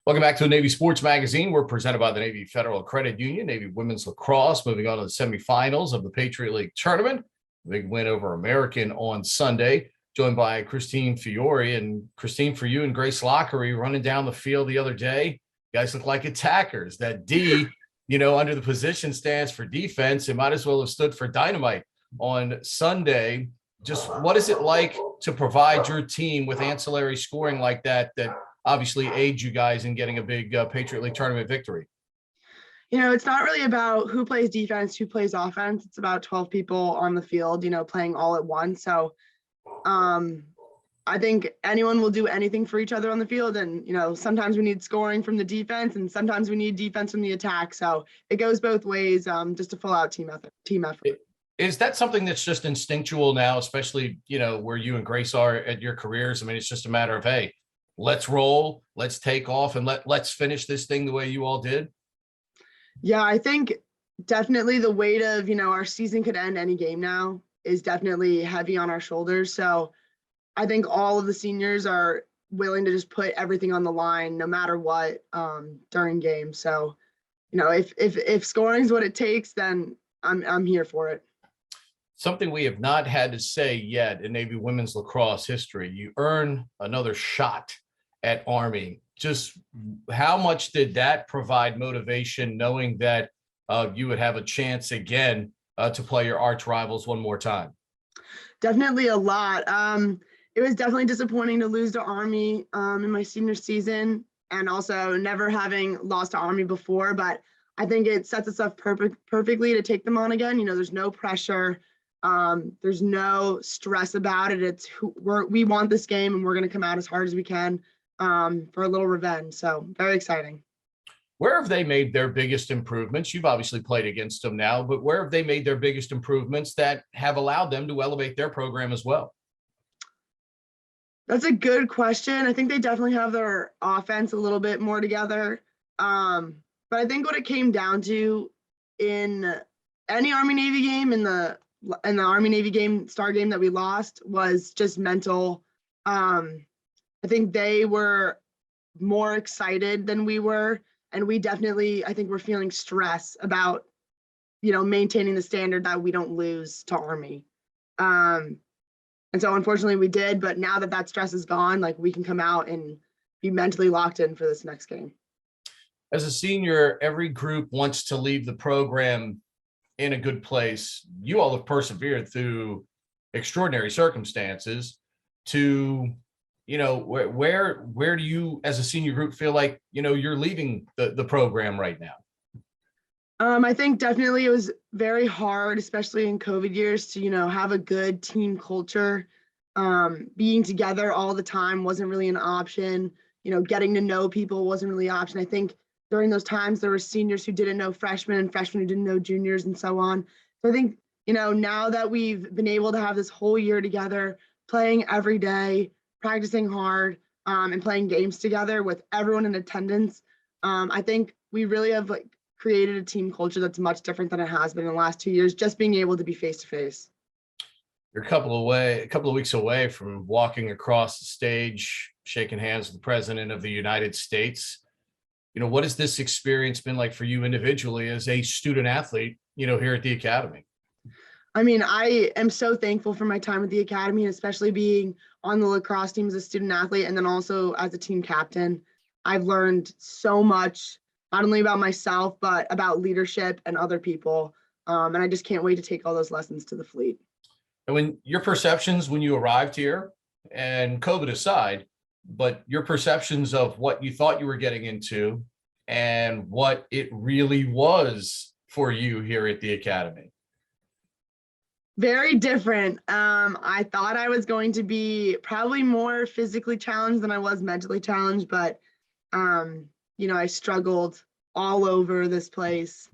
Welcome back to the Navy Sports Magazine. We're presented by the Navy Federal Credit Union, Navy Women's Lacrosse, moving on to the semifinals of the Patriot League tournament. Big win over American on Sunday, joined by Christine Fiore. And Christine, for you and Grace Lockery running down the field the other day, you guys look like attackers. That D, under the position stands for defense. It might as well have stood for dynamite on Sunday. Just what is it like to provide your team with ancillary scoring like that obviously aids you guys in getting a big Patriot League tournament victory? It's not really about who plays defense, who plays offense. It's about 12 people on the field, playing all at once. So I think anyone will do anything for each other on the field. And, sometimes we need scoring from the defense and sometimes we need defense from the attack. So it goes both ways, just a full out team effort. Is that something that's just instinctual now, especially, where you and Grace are at your careers? I mean, it's just a matter of, hey, let's roll, let's take off, and let's finish this thing the way you all did? Yeah, I think definitely the weight of, our season could end any game now is definitely heavy on our shoulders. So I think all of the seniors are willing to just put everything on the line no matter what during games. So, if scoring is what it takes, then I'm here for it. Something we have not had to say yet in Navy women's lacrosse history, you earn another shot at Army. Just how much did that provide motivation, knowing that you would have a chance again to play your arch rivals one more time? Definitely a lot. It was definitely disappointing to lose to Army in my senior season, and also never having lost to Army before. But I think it sets us up perfectly to take them on again. There's no pressure. There's no stress about it. It's we want this game and we're going to come out as hard as we can for a little revenge. So very exciting. Where have they made their biggest improvements? You've obviously played against them now, but where have they made their biggest improvements that have allowed them to elevate their program as well? That's a good question. I think they definitely have their offense a little bit more together. But I think what it came down to in any Army-Navy game, in the Army-Navy game, star game that we lost, was just mental. I think they were more excited than we were, and we definitely, I think, we're feeling stress about, maintaining the standard that we don't lose to Army. And so unfortunately we did, but now that stress is gone, we can come out and be mentally locked in for this next game. As a senior, every group wants to leave the program in a good place. You all have persevered through extraordinary circumstances to, where do you as a senior group feel like, you're leaving the program right now? I think definitely it was very hard, especially in COVID years, to, have a good team culture. Being together all the time wasn't really an option. Getting to know people wasn't really an option. I think during those times, there were seniors who didn't know freshmen and freshmen who didn't know juniors and so on. So I think, now that we've been able to have this whole year together, playing every day, practicing hard, and playing games together with everyone in attendance, I think we really have created a team culture that's much different than it has been in the last 2 years, just being able to be face to face. You're a couple of weeks away from walking across the stage, shaking hands with the President of the United States. What has this experience been like for you individually as a student athlete, here at the Academy? I mean, I am so thankful for my time at the Academy, and especially being on the lacrosse team as a student athlete and then also as a team captain. I've learned so much, not only about myself, but about leadership and other people. And I just can't wait to take all those lessons to the fleet. And when your perceptions when you arrived here, and COVID aside, but your perceptions of what you thought you were getting into and what it really was for you here at the Academy? Very different. I thought I was going to be probably more physically challenged than I was mentally challenged, but I struggled all over this place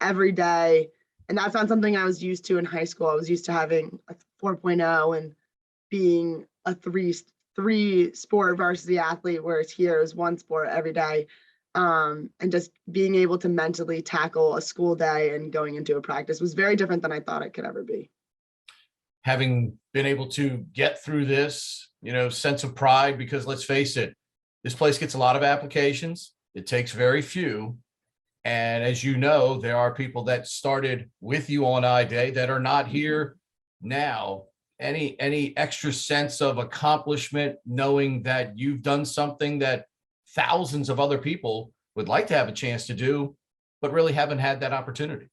every day. And that's not something I was used to in high school. I was used to having a 4.0 and being a three sport varsity athlete, whereas here is one sport every day. And just being able to mentally tackle a school day and going into a practice was very different than I thought it could ever be. Having been able to get through this, sense of pride, because let's face it, This place gets a lot of applications. It takes very few. And as you know, there are people that started with you on I-Day that are not here now. Any extra sense of accomplishment, knowing that you've done something that thousands of other people would like to have a chance to do, but really haven't had that opportunity?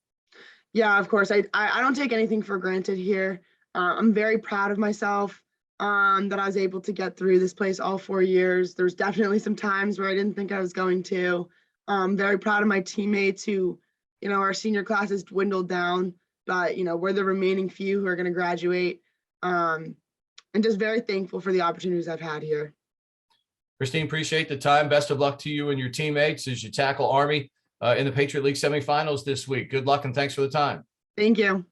Yeah, of course. I don't take anything for granted here. I'm very proud of myself that I was able to get through this place all 4 years. There's definitely some times where I didn't think I was going to. Very proud of my teammates who, our senior class has dwindled down, but, we're the remaining few who are going to graduate. And just very thankful for the opportunities I've had here. Christine, appreciate the time. Best of luck to you and your teammates as you tackle Army in the Patriot League semifinals this week. Good luck and thanks for the time. Thank you.